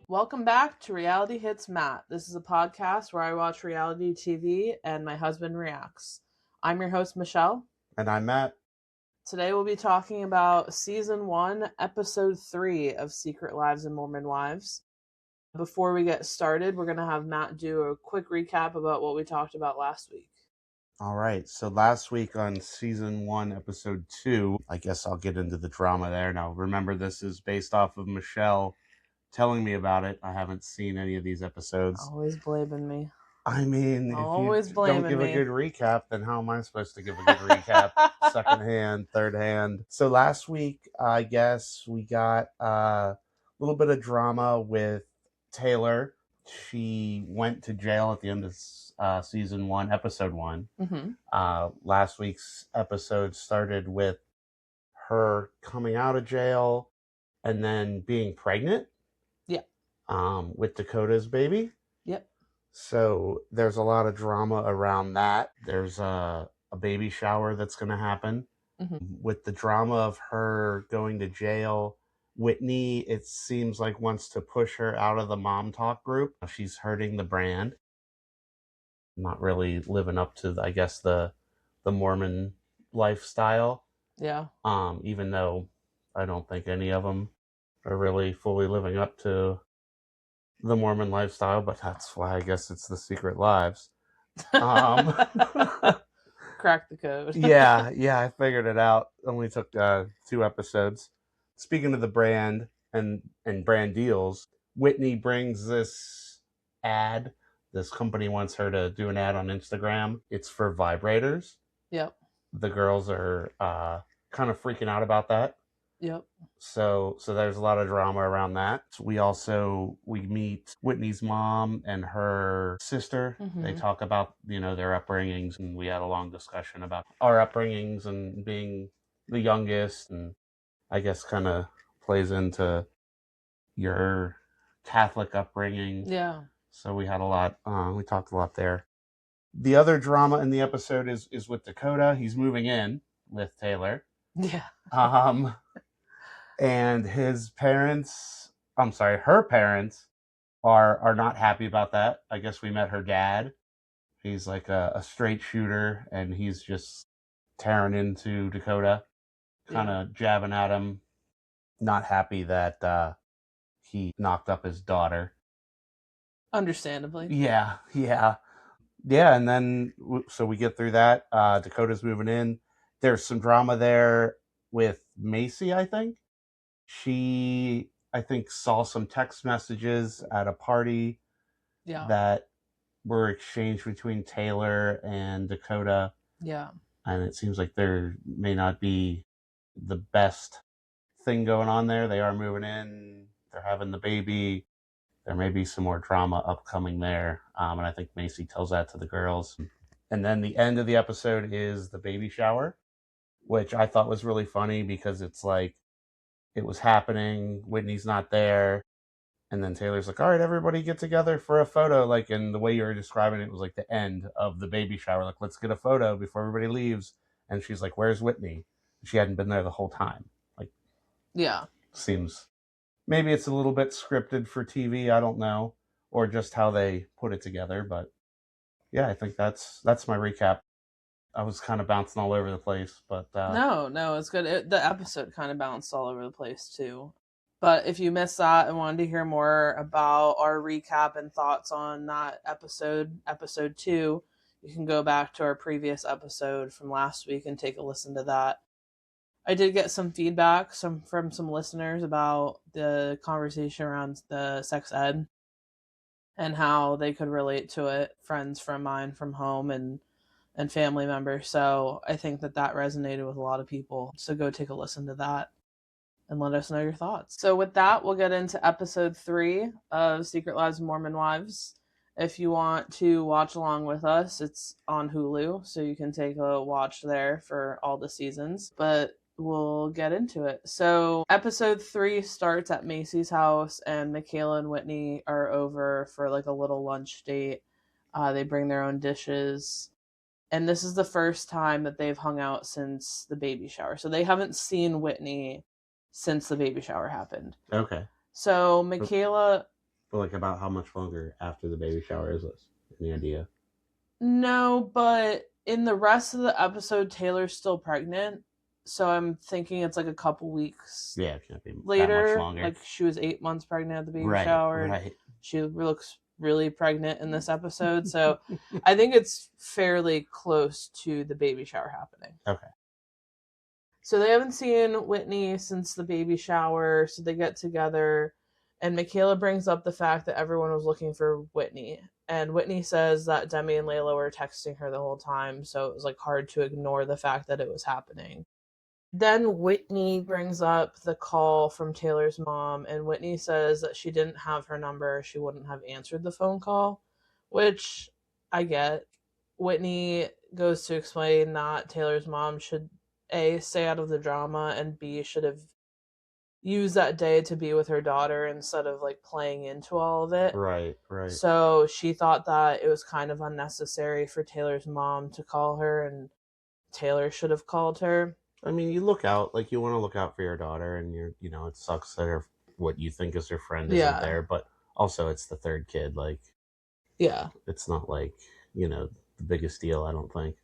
Welcome back to Reality Hits Matt. This is a podcast where I watch reality TV and my husband reacts. I'm your host, Michelle. And I'm Matt. Today we'll be talking about Season 1, Episode 3 of Secret Lives and Mormon Wives. Before we get started, we're going to have Matt do a quick recap about what we talked about last week. All right, so last week on Season 1, Episode 2, I guess I'll get into the drama there. Now, remember, this is based off of Michelle telling me about it. I haven't seen any of these episodes. Always blaming me. I mean, Always if you don't give me. A good recap, then how am I supposed to give a good recap? Second hand, third hand. So last week, I guess we got a little bit of drama with Taylor. She went to jail at the end of Season 1, Episode 1. Mm-hmm. Last week's episode started with her coming out of jail and then being pregnant. Yeah. With Dakota's baby. Yep. So there's a lot of drama around that. There's a baby shower that's going to happen. Mm-hmm. With the drama of her going to jail, Whitney, it seems like, wants to push her out of the MomTalk group. She's hurting the brand. Not really living up to, I guess, the Mormon lifestyle. Yeah. Even though I don't think any of them are really fully living up to the Mormon lifestyle, but that's why I guess it's the Secret Lives. Crack the code. yeah, I figured it out. Only took 2 episodes. Speaking of the brand and brand deals, Whitney brings this ad. This company wants her to do an ad on Instagram. It's for vibrators. Yep. The girls are kind of freaking out about that. Yep. So there's a lot of drama around that. We meet Whitney's mom and her sister. Mm-hmm. They talk about, their upbringings, and we had a long discussion about our upbringings and being the youngest, and I guess kind of plays into your Catholic upbringing. Yeah. So we had a lot, we talked a lot there. The other drama in the episode is with Dakota. He's moving in with Taylor. Yeah. And her parents are not happy about that. I guess we met her dad. He's like a straight shooter, and he's just tearing into Dakota, kind of jabbing at him. Not happy that he knocked up his daughter. Understandably. Yeah. And then, so we get through that. Dakota's moving in. There's some drama there with Macy, I think. She, I think, saw some text messages at a party that were exchanged between Taylor and Dakota. Yeah. And it seems like there may not be the best thing going on there. They are moving in. They're having the baby. There may be some more drama upcoming there. And I think Macy tells that to the girls. And then the end of the episode is the baby shower, which I thought was really funny because it's like, it was happening, Whitney's not there, and then Taylor's like, all right, everybody get together for a photo, like, and the way you were describing it was like the end of the baby shower, like, let's get a photo before everybody leaves, and she's like, where's Whitney? She hadn't been there the whole time. Like, yeah, seems, maybe it's a little bit scripted for TV, I don't know, or just how they put it together, but yeah, I think that's my recap. I was kind of bouncing all over the place, but... No, it's good. The episode kind of bounced all over the place, too. But if you missed that and wanted to hear more about our recap and thoughts on that episode 2, you can go back to our previous episode from last week and take a listen to that. I did get some feedback from some listeners about the conversation around the sex ed and how they could relate to it, friends from mine from home and family members. So I think that resonated with a lot of people. So go take a listen to that and let us know your thoughts. So with that, we'll get into episode 3 of Secret Lives of Mormon Wives. If you want to watch along with us, it's on Hulu, so you can take a watch there for all the seasons. But we'll get into it. So episode 3 starts at Macy's house, and Mikayla and Whitney are over for like a little lunch date. They bring their own dishes. And this is the first time that they've hung out since the baby shower. So they haven't seen Whitney since the baby shower happened. Okay. So Mikayla... But like about how much longer after the baby shower is this? Any idea? No, but in the rest of the episode, Taylor's still pregnant. So I'm thinking it's like a couple weeks Yeah, it can't be later. that much longer. Like she was 8 months pregnant at the baby shower. Right. She looks really pregnant in this episode. So I think it's fairly close to the baby shower happening. Okay. So they haven't seen Whitney since the baby shower. So they get together. And Mikayla brings up the fact that everyone was looking for Whitney. And Whitney says that Demi and Layla were texting her the whole time. So it was like hard to ignore the fact that it was happening. Then Whitney brings up the call from Taylor's mom, and Whitney says that she didn't have her number. She wouldn't have answered the phone call, which I get. Whitney goes to explain that Taylor's mom should, A, stay out of the drama, and B, should have used that day to be with her daughter instead of like playing into all of it. Right. So she thought that it was kind of unnecessary for Taylor's mom to call her, and Taylor should have called her. I mean, you look out, like you want to look out for your daughter, and it sucks that what you think is her friend isn't there, but also it's the third kid. Like, yeah, it's not like, the biggest deal, I don't think.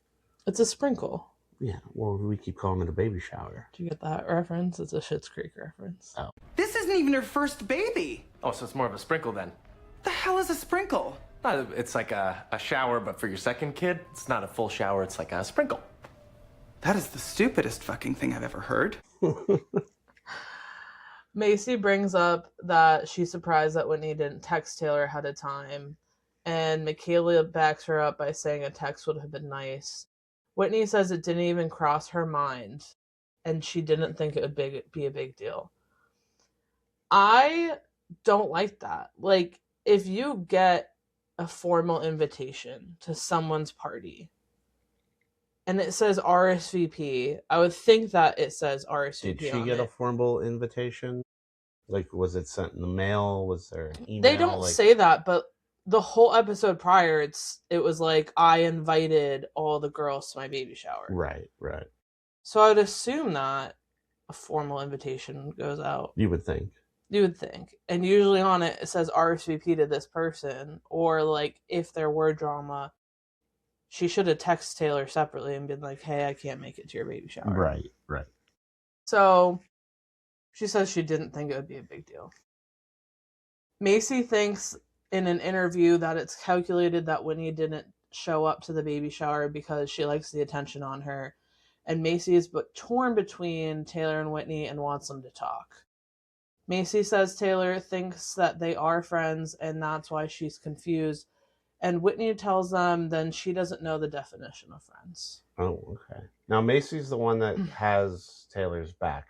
It's a sprinkle. Yeah, well, we keep calling it a baby shower. Do you get that reference? It's a Schitt's Creek reference. Oh. This isn't even her first baby. Oh, so it's more of a sprinkle then? The hell is a sprinkle? It's like a shower, but for your second kid, it's not a full shower, it's like a sprinkle. That is the stupidest fucking thing I've ever heard. Macy brings up that she's surprised that Whitney didn't text Taylor ahead of time, and Mikayla backs her up by saying a text would have been nice. Whitney says it didn't even cross her mind, and she didn't think it would be a big deal. I don't like that. Like, if you get a formal invitation to someone's party, and it says RSVP, I would think that it says RSVP. Did she get a formal invitation? Like, was it sent in the mail? Was there an email? They don't say that, but the whole episode prior, it was like, I invited all the girls to my baby shower. Right. So I would assume that a formal invitation goes out. You would think. And usually on it says RSVP to this person, or like if there were drama, she should have texted Taylor separately and been like, hey, I can't make it to your baby shower. Right. So she says she didn't think it would be a big deal. Macy thinks in an interview that it's calculated that Whitney didn't show up to the baby shower because she likes the attention on her. And Macy is torn between Taylor and Whitney and wants them to talk. Macy says Taylor thinks that they are friends and that's why she's confused. And Whitney tells them then she doesn't know the definition of friends. Oh, okay. Now Macy's the one that has Taylor's back.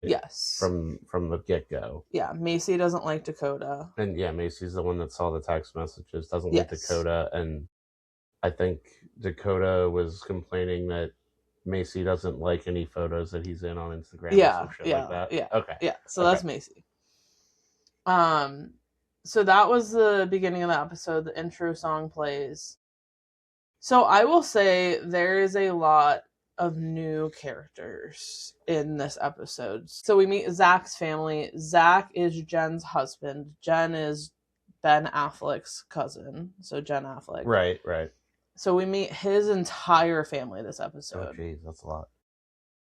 Yes. From the get-go. Yeah, Macy doesn't like Dakota. And yeah, Macy's the one that saw the text messages, doesn't like Dakota. And I think Dakota was complaining that Macy doesn't like any photos that he's in on Instagram or some shit like that. Yeah. Okay. Yeah, so that's Macy. So that was the beginning of the episode. The intro song plays. So I will say there is a lot of new characters in this episode. So we meet Zach's family. Zach is Jen's husband. Jen is Ben Affleck's cousin. So Jen Affleck. Right. So we meet his entire family this episode. Oh, jeez, that's a lot.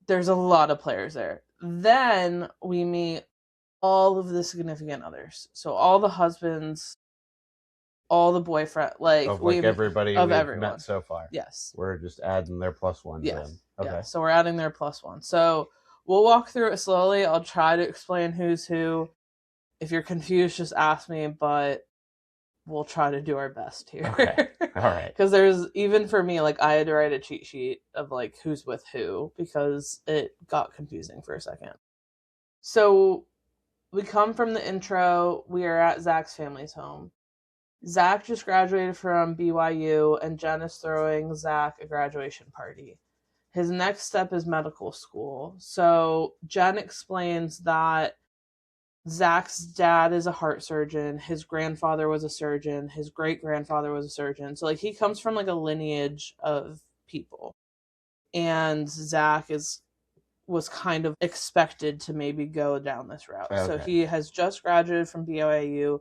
There's a lot of players there. Then we meet all of the significant others. So all the husbands, all the boyfriend, everybody of we've everyone met so far. Yes. We're just adding their plus ones in. Okay. Yeah, so we're adding their plus one. So we'll walk through it slowly. I'll try to explain who's who. If you're confused, just ask me, but we'll try to do our best here. Okay. All right. Because there's, even for me, like, I had to write a cheat sheet of, like, who's with who, because it got confusing for a second. So we come from the intro. We are at Zach's family's home. Zach just graduated from BYU, and Jen is throwing Zach a graduation party. His next step is medical school. So Jen explains that Zach's dad is a heart surgeon. His grandfather was a surgeon. His great-grandfather was a surgeon. So, like, he comes from, like, a lineage of people. And Zach was kind of expected to maybe go down this route. Okay. So he has just graduated from BYU.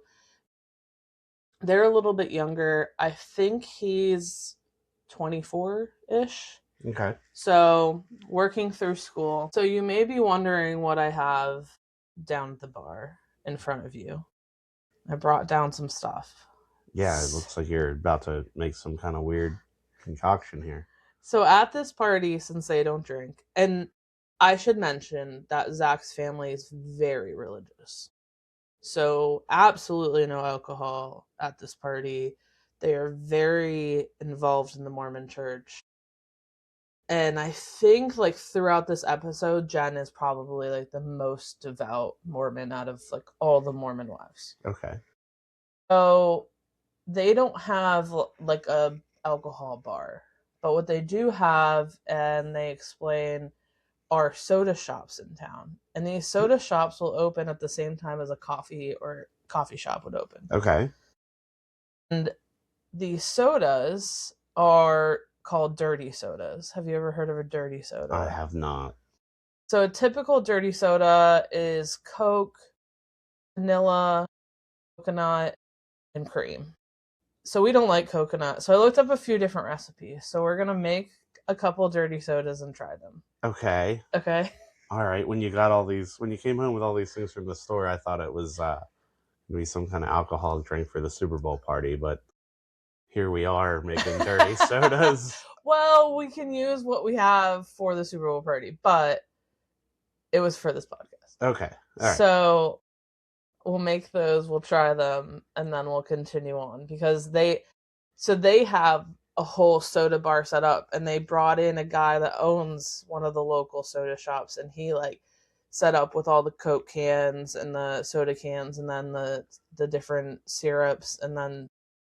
They're a little bit younger. I think he's 24-ish. Okay. So working through school. So you may be wondering what I have down at the bar in front of you. I brought down some stuff. Yeah, it looks like you're about to make some kind of weird concoction here. So at this party, since they don't drink, and I should mention that Zach's family is very religious. So absolutely no alcohol at this party. They are very involved in the Mormon church. And I think, like, throughout this episode, Jen is probably, like, the most devout Mormon out of, like, all the Mormon wives. Okay. So they don't have, like, a alcohol bar. But what they do have, and they explain, are soda shops in town. And these soda shops will open at the same time as a coffee shop would open. Okay. And these sodas are called dirty sodas. Have you ever heard of a dirty soda? I have not. So a typical dirty soda is Coke, vanilla, coconut, and cream. So we don't like coconut. So I looked up a few different recipes. So we're going to make a couple dirty sodas and try them. Okay. Okay. All right. When you came home with all these things from the store, I thought it was going to be some kind of alcoholic drink for the Super Bowl party, but here we are making dirty sodas. Well, we can use what we have for the Super Bowl party, but it was for this podcast. Okay. All right. So we'll make those, we'll try them, and then we'll continue on because they have a whole soda bar set up, and they brought in a guy that owns one of the local soda shops, and he like set up with all the Coke cans and the soda cans, and then the different syrups, and then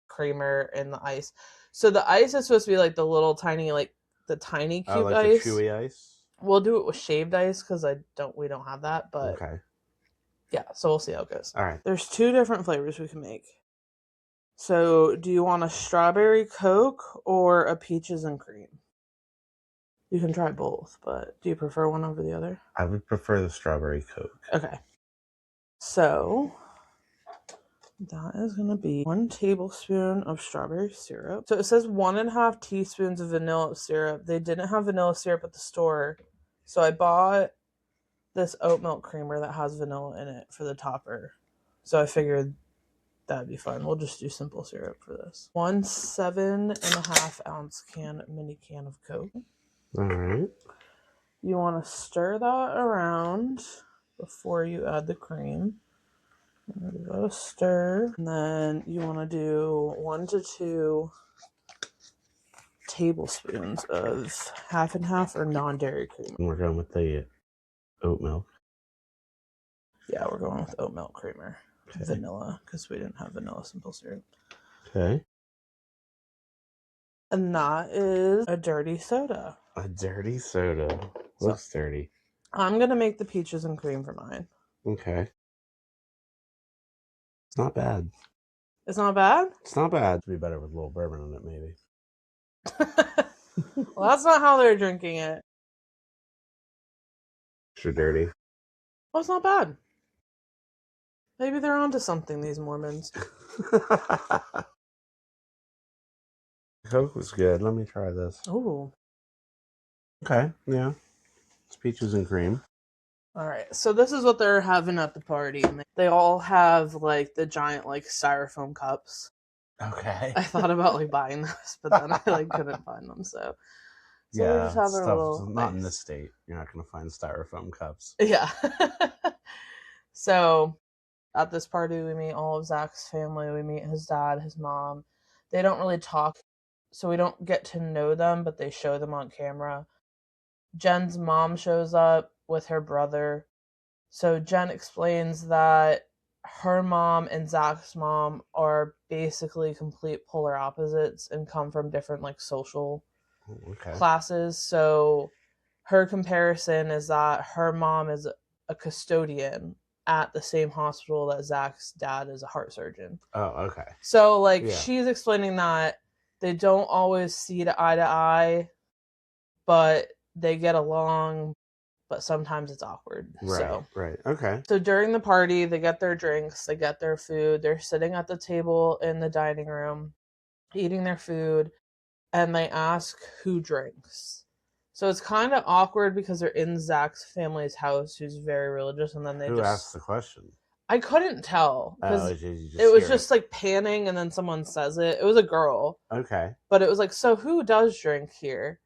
creamer and the ice. So the ice is supposed to be like the little tiny, like the tiny cube like ice. the chewy ice. We'll do it with shaved ice because we don't have that, but okay. Yeah, so we'll see how it goes. All right. There's 2 different flavors we can make. So, do you want a strawberry Coke or a peaches and cream? You can try both, but do you prefer one over the other? I would prefer the strawberry Coke. Okay. So, that is going to be 1 tablespoon of strawberry syrup. So, it says 1.5 teaspoons of vanilla syrup. They didn't have vanilla syrup at the store, so I bought this oat milk creamer that has vanilla in it for the topper. So I figured that'd be fun. We'll just do simple syrup for this. 1 7.5 ounce mini can of Coke. All right. You want to stir that around before you add the cream. Give that a stir. And then you want to do 1 to 2 tablespoons of half and half or non-dairy cream. And we're going with the oat milk. Yeah, we're going with oat milk creamer. Okay. Vanilla, because we didn't have vanilla simple syrup. Okay. And that is a dirty soda. A dirty soda. Looks dirty. I'm going to make the peaches and cream for mine. Okay. It's not bad. It's not bad? It's not bad. It'd be better with a little bourbon in it, maybe. Well, that's not how they're drinking it. Extra dirty. Well, it's not bad. Maybe they're onto something, these Mormons. Coke was good. Let me try this. Ooh. Okay, yeah. It's peaches and cream. All right, so this is what they're having at the party. They all have, like, the giant, like, styrofoam cups. Okay. I thought about, like, buying those, but then I, like, couldn't find them, so we just have our little... Not in this state. You're not going to find styrofoam cups. Yeah. So, at this party, we meet all of Zach's family. We meet his dad, his mom. They don't really talk, so we don't get to know them, but they show them on camera. Jen's mom shows up with her brother. So Jen explains that her mom and Zach's mom are basically complete polar opposites and come from different, like, social classes. So her comparison is that her mom is a custodian at the same hospital that Zach's dad is a heart surgeon. Oh, okay. So, like, Yeah. she's explaining that they don't always see eye to eye, but they get along, but sometimes it's awkward. Right. Okay. So during the party, they get their drinks, they get their food, they're sitting at the table in the dining room, eating their food, and they ask who drinks. So it's kind of awkward because they're in Zach's family's house, who's very religious, and then they Who asked the question? I couldn't tell because it was just like panning, and then someone says it. It was a girl. Okay. But it was like, so who does drink here?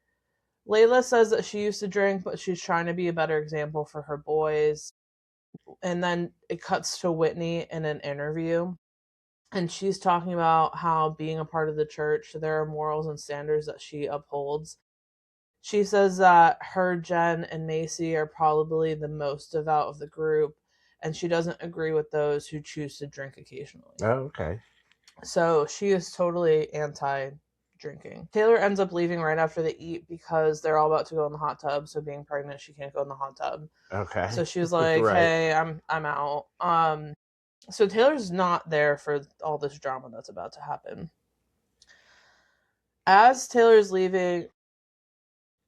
Layla says that she used to drink, but she's trying to be a better example for her boys. And then it cuts to Whitney in an interview. And she's talking about how being a part of the church, there are morals and standards that she upholds. She says that her, Jen, and Macy are probably the most devout of the group. And she doesn't agree with those who choose to drink occasionally. Oh, okay. So she is totally anti-drinking. Taylor ends up leaving right after they eat because they're all about to go in the hot tub. So being pregnant, she can't go in the hot tub. Okay. So she was like, Right. "Hey, I'm out." So Taylor's not there for all this drama that's about to happen. As Taylor's leaving,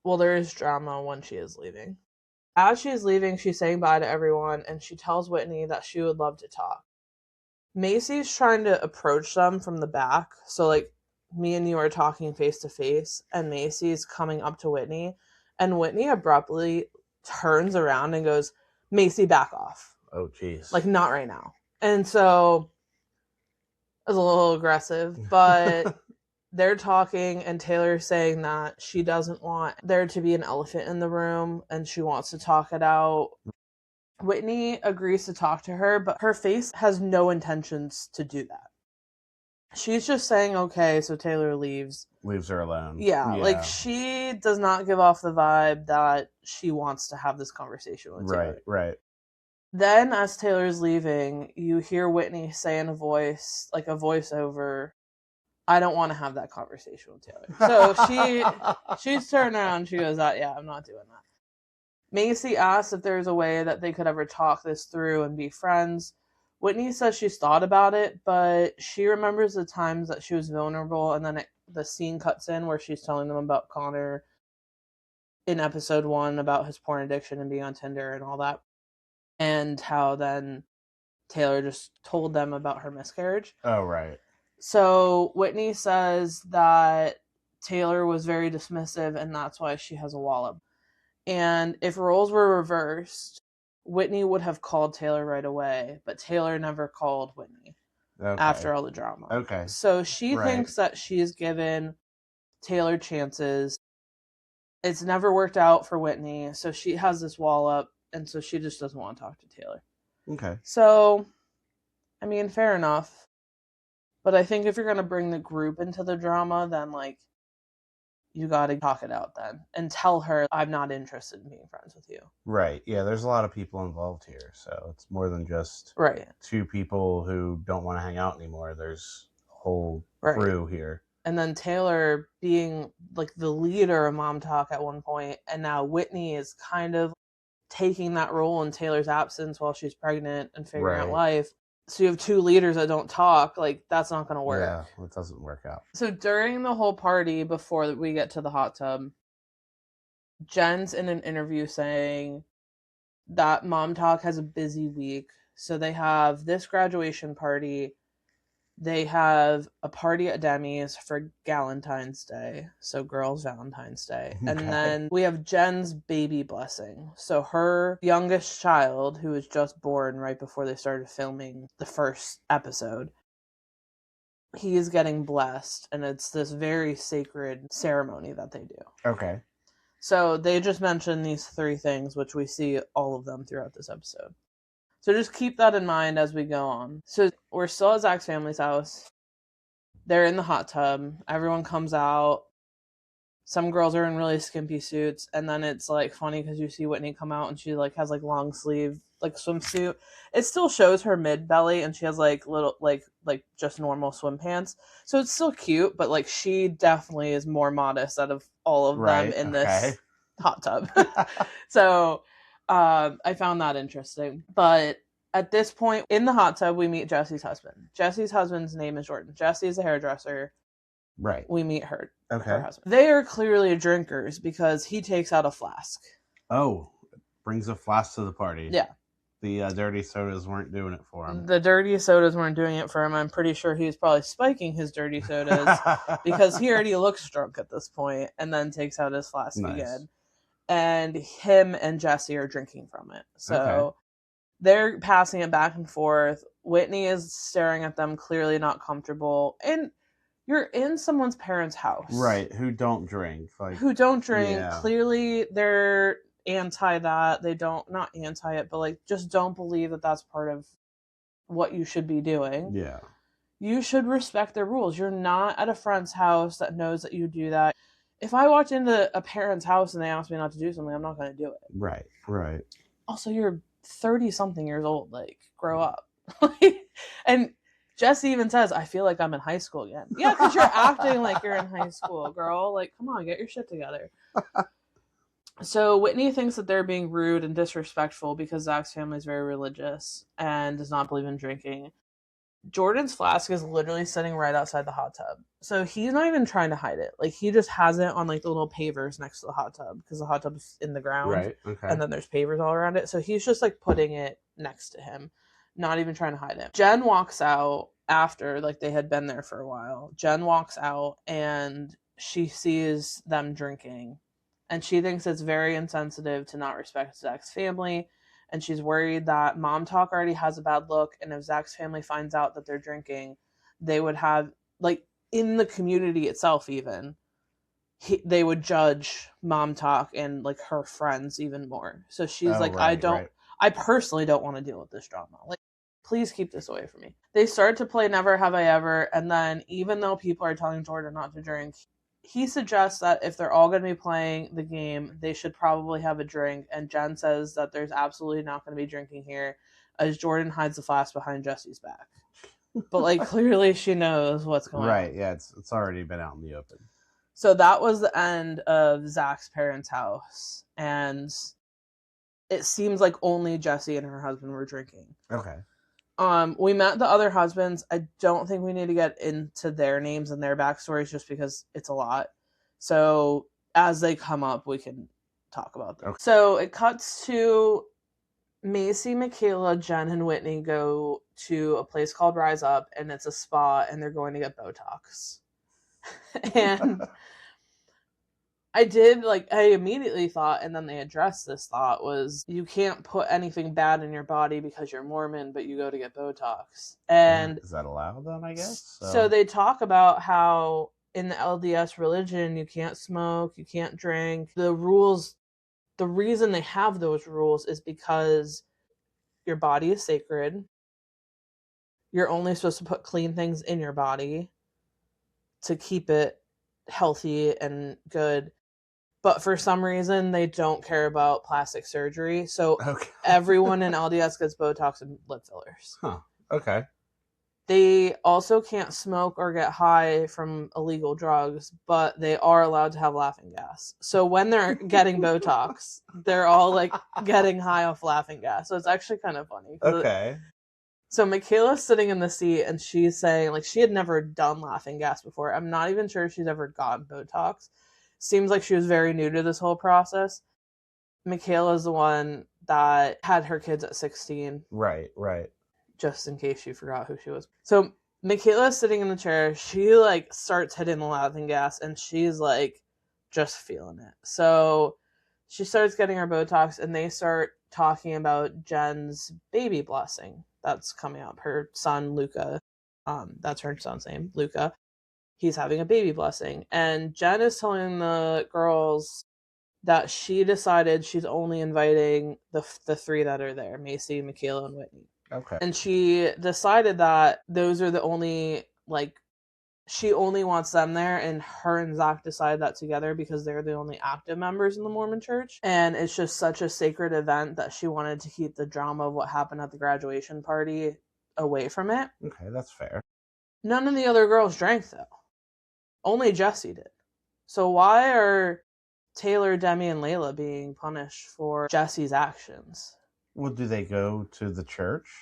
well, there is drama when she is leaving. As she is leaving, she's saying bye to everyone, and she tells Whitney that she would love to talk. Macy's trying to approach them from the back. So, like, me and you are talking face to face, and Macy's coming up to Whitney, and Whitney abruptly turns around and goes, "Macy, back off." Oh, jeez. Like, not right now. And so it was a little aggressive, but they're talking, and Taylor's saying that she doesn't want there to be an elephant in the room, and she wants to talk it out. Whitney agrees to talk to her, but her face has no intentions to do that. She's just saying, okay, so Taylor leaves. Leaves her alone. Yeah, like, she does not give off the vibe that she wants to have this conversation with Taylor. Right. Then, as Taylor's leaving, you hear Whitney say in a voice, like a voiceover, "I don't want to have that conversation with Taylor." So she's turned around, she goes, "Yeah, I'm not doing that." Macy asks if there's a way that they could ever talk this through and be friends. Whitney says she's thought about it, but she remembers the times that she was vulnerable, and then the scene cuts in where she's telling them about Connor in episode 1 about his porn addiction and being on Tinder and all that, and how then Taylor just told them about her miscarriage. Oh, right. So Whitney says that Taylor was very dismissive, and that's why she has a wallop. And if roles were reversed, Whitney would have called Taylor right away, but Taylor never called Whitney after all the drama. Okay. So she thinks that she's given Taylor chances. It's never worked out for Whitney, so she has this wall up, and so she just doesn't want to talk to Taylor. Okay. So, I mean, fair enough. But I think if you're going to bring the group into the drama, then, like, you got to talk it out then and tell her, "I'm not interested in being friends with you." Right. Yeah, there's a lot of people involved here, so it's more than just Right. two people who don't want to hang out anymore. There's a whole crew here. And then Taylor being like the leader of MomTalk at one point, and now Whitney is kind of taking that role in Taylor's absence while she's pregnant and figuring out life. So you have two leaders that don't talk. Like, that's not going to work. Yeah, it doesn't work out. So during the whole party, before we get to the hot tub, Jen's in an interview saying that MomTalk has a busy week. So they have this graduation party. They have a party at Demi's for Galentine's Day, so girls' Valentine's Day. And then we have Jen's baby blessing. So her youngest child, who was just born right before they started filming the first episode, he is getting blessed, and it's this very sacred ceremony that they do. Okay. So they just mentioned these 3 things, which we see all of them throughout this episode. So just keep that in mind as we go on. So we're still at Zach's family's house. They're in the hot tub. Everyone comes out. Some girls are in really skimpy suits. And then it's like funny because you see Whitney come out and she like has like long sleeve like swimsuit. It still shows her mid belly, and she has like little like just normal swim pants. So it's still cute, but like she definitely is more modest out of all of them in this hot tub. So I found that interesting. But At this point, in the hot tub, we meet Jesse's husband. Jesse's husband's name is Jordan. Jesse is a hairdresser. Right. We meet her. Okay. Her husband. They are clearly drinkers because he takes out a flask. Oh, brings a flask to the party. Yeah. The dirty sodas weren't doing it for him. The dirty sodas weren't doing it for him. I'm pretty sure he was probably spiking his dirty sodas because he already looks drunk at this point and then takes out his flask again. And him and Jesse are drinking from it. So they're passing it back and forth. Whitney is staring at them, clearly not comfortable. And you're in someone's parents' house. Right, who don't drink. Who don't drink. Yeah. Clearly they're anti that. They don't, not anti it, but like just don't believe that that's part of what you should be doing. Yeah. You should respect their rules. You're not at a friend's house that knows that you do that. If I walked into a parent's house and they asked me not to do something, I'm not going to do it. Right. Also, you're 30-something years old. Like, grow up. And Jesse even says, I feel like I'm in high school again. Yeah, because you're acting like you're in high school, girl. Like, come on, get your shit together. So Whitney thinks that they're being rude and disrespectful because Zach's family is very religious and does not believe in drinking. Jordan's flask is literally sitting right outside the hot tub. So he's not even trying to hide it. Like, he just has it on like the little pavers next to the hot tub because the hot tub's in the ground. Right. Okay. And then there's pavers all around it. So he's just like putting it next to him, not even trying to hide it. Jen walks out after, like, they had been there for a while. Jen walks out and she sees them drinking. And she thinks it's very insensitive to not respect Zach's family. And she's worried that MomTalk already has a bad look. And if Zach's family finds out that they're drinking, they would have, like, in the community itself even, they would judge MomTalk and, like, her friends even more. So she's I personally don't want to deal with this drama. Like, please keep this away from me. They start to play Never Have I Ever. And then even though people are telling Jordan not to drink, he suggests that if they're all going to be playing the game, they should probably have a drink. And Jen says that there's absolutely not going to be drinking here, as Jordan hides the flask behind Jesse's back. But, like, clearly she knows what's going on. Right, yeah, it's already been out in the open. So that was the end of Zach's parents' house. And it seems like only Jesse and her husband were drinking. Okay. We met the other husbands. I don't think we need to get into their names and their backstories just because it's a lot. So as they come up, we can talk about them. Okay. So it cuts to Macy, Mikayla, Jen, and Whitney go to a place called Rise Up, and it's a spa, and they're going to get Botox. And I immediately thought, and then they addressed this thought, was you can't put anything bad in your body because you're Mormon, but you go to get Botox. And is that allowed then, I guess? So they talk about how in the LDS religion, you can't smoke, you can't drink. The rules, the reason they have those rules is because your body is sacred. You're only supposed to put clean things in your body to keep it healthy and good. But for some reason, they don't care about plastic surgery. So everyone in LDS gets Botox and lip fillers. Huh. Okay. They also can't smoke or get high from illegal drugs, but they are allowed to have laughing gas. So when they're getting Botox, they're all like getting high off laughing gas. So it's actually kind of funny. Okay. So Mikayla's sitting in the seat and she's saying, like, she had never done laughing gas before. I'm not even sure she's ever gotten Botox. Seems like she was very new to this whole process. Mikayla's the one that had her kids at 16. Right. Just in case you forgot who she was. So Mikayla's sitting in the chair. She, like, starts hitting the laughing gas, and she's, like, just feeling it. So she starts getting her Botox, and they start talking about Jen's baby blessing that's coming up. Her son, Luca. That's her son's name, Luca. He's having a baby blessing. And Jen is telling the girls that she decided she's only inviting the three that are there, Macy, Mikayla, and Whitney. Okay. And she decided that those are the only, like, she only wants them there, and her and Zach decided that together because they're the only active members in the Mormon church. And it's just such a sacred event that she wanted to keep the drama of what happened at the graduation party away from it. Okay, that's fair. None of the other girls drank, though. Only Jesse did. So why are Taylor, Demi, and Layla being punished for Jesse's actions? Well, do they go to the church?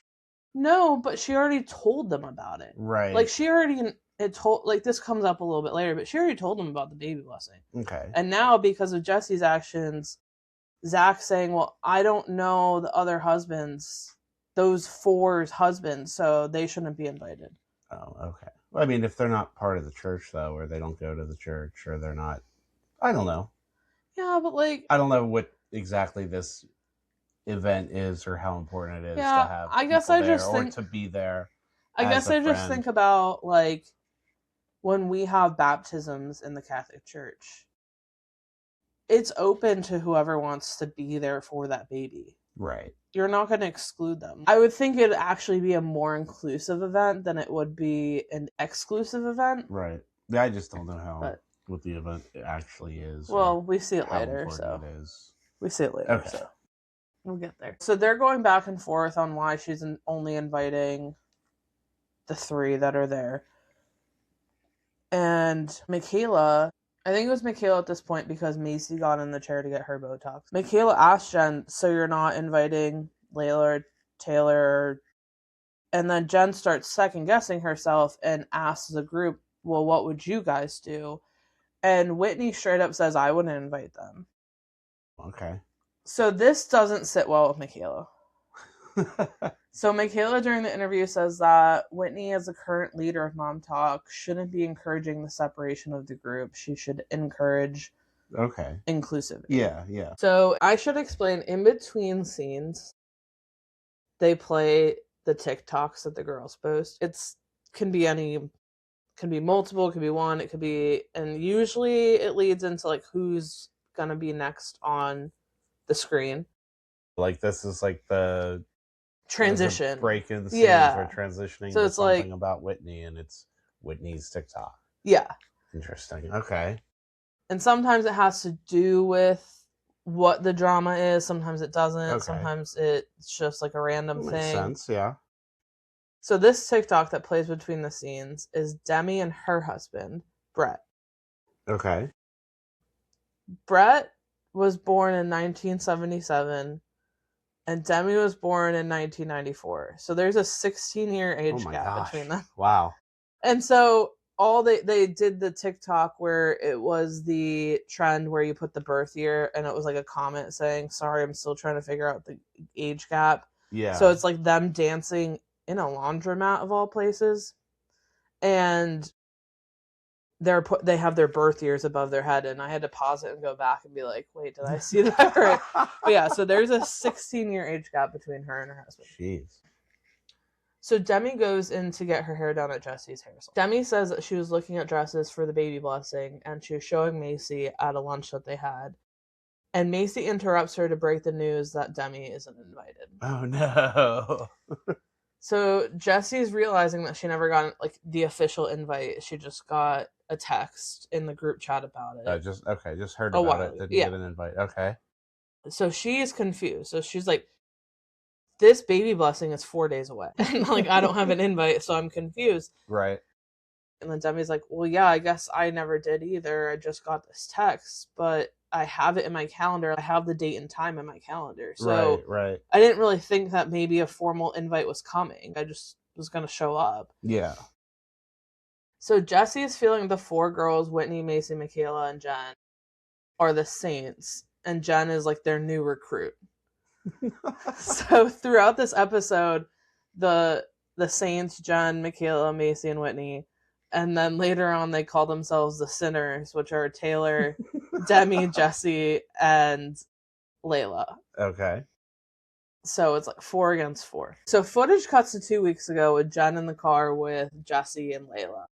No, but she already told them about it. Right. Like, she already this comes up a little bit later, but she already told them about the baby blessing. Okay. And now, because of Jesse's actions, Zach's saying, well, I don't know the other husbands, those four's husbands, so they shouldn't be invited. Oh, okay. Well, I mean, if they're not part of the church, though, or they don't go to the church, or they're not, I don't know. Yeah, but like, I don't know what exactly this event is or how important it is to have I guess people I there just or think, to be there. I guess I just think about, like, when we have baptisms in the Catholic Church, it's open to whoever wants to be there for that baby. Right. You're not going to exclude them. I would think it'd actually be a more inclusive event than it would be an exclusive event. Right. Yeah, I just don't know what the event actually is. Well, we see it later, it is. We see it later, okay. So we'll get there. So they're going back and forth on why she's only inviting the 3 that are there. And Mikayla, I think it was Mikayla at this point because Macy got in the chair to get her Botox. Mikayla asked Jen, so you're not inviting Layla or Taylor? And then Jen starts second guessing herself and asks the group, well, what would you guys do? And Whitney straight up says, I wouldn't invite them. Okay. So this doesn't sit well with Mikayla. So Mikayla during the interview says that Whitney, as the current leader of MomTalk, shouldn't be encouraging the separation of the group. She should encourage inclusivity. Yeah. So I should explain, in between scenes, they play the TikToks that the girls post. Can be multiple, it could be one, it could be, and usually it leads into like who's gonna be next on the screen. Like this is like the transition break in the scenes or transitioning to something like, about Whitney, and it's Whitney's TikTok. Yeah. Interesting. Okay. And sometimes it has to do with what the drama is. Sometimes it doesn't. Okay. Sometimes it's just like a random thing. Makes sense, yeah. So this TikTok that plays between the scenes is Demi and her husband, Brett. Okay. Brett was born in 1977 and Demi was born in 1994. So there's a 16-year age gap between them. Wow. And so they did the TikTok where it was the trend where you put the birth year and it was like a comment saying, sorry, I'm still trying to figure out the age gap. Yeah. So it's like them dancing in a laundromat of all places. And they have their birth years above their head, and I had to pause it and go back and be like, wait, did I see that right? But yeah, so there's a 16-year age gap between her and her husband. Jeez. So Demi goes in to get her hair done at Jesse's hair salon. Demi says that she was looking at dresses for the baby blessing, and she was showing Macy at a lunch that they had. And Macy interrupts her to break the news that Demi isn't invited. Oh, no. So Jesse's realizing that she never got like the official invite. She just got a text in the group chat about it. Just heard about it. Didn't get an invite. Okay. So she's confused. So she's like, this baby blessing is 4 days away. And like, I don't have an invite, so I'm confused. Right. And then Demi's like, well, yeah, I guess I never did either. I just got this text, but I have it in my calendar. I have the date and time in my calendar. So right. I didn't really think that maybe a formal invite was coming. I just was going to show up. Yeah. So Jesse is feeling the 4 girls, Whitney, Macy, Mikayla, and Jen, are the saints. And Jen is like their new recruit. So throughout this episode, the saints, Jen, Mikayla, Macy, and Whitney. And then later on, they call themselves the sinners, which are Taylor, Demi, Jesse, and Layla. Okay. So it's like 4 against 4. So footage cuts to 2 weeks ago with Jen in the car with Jesse and Layla.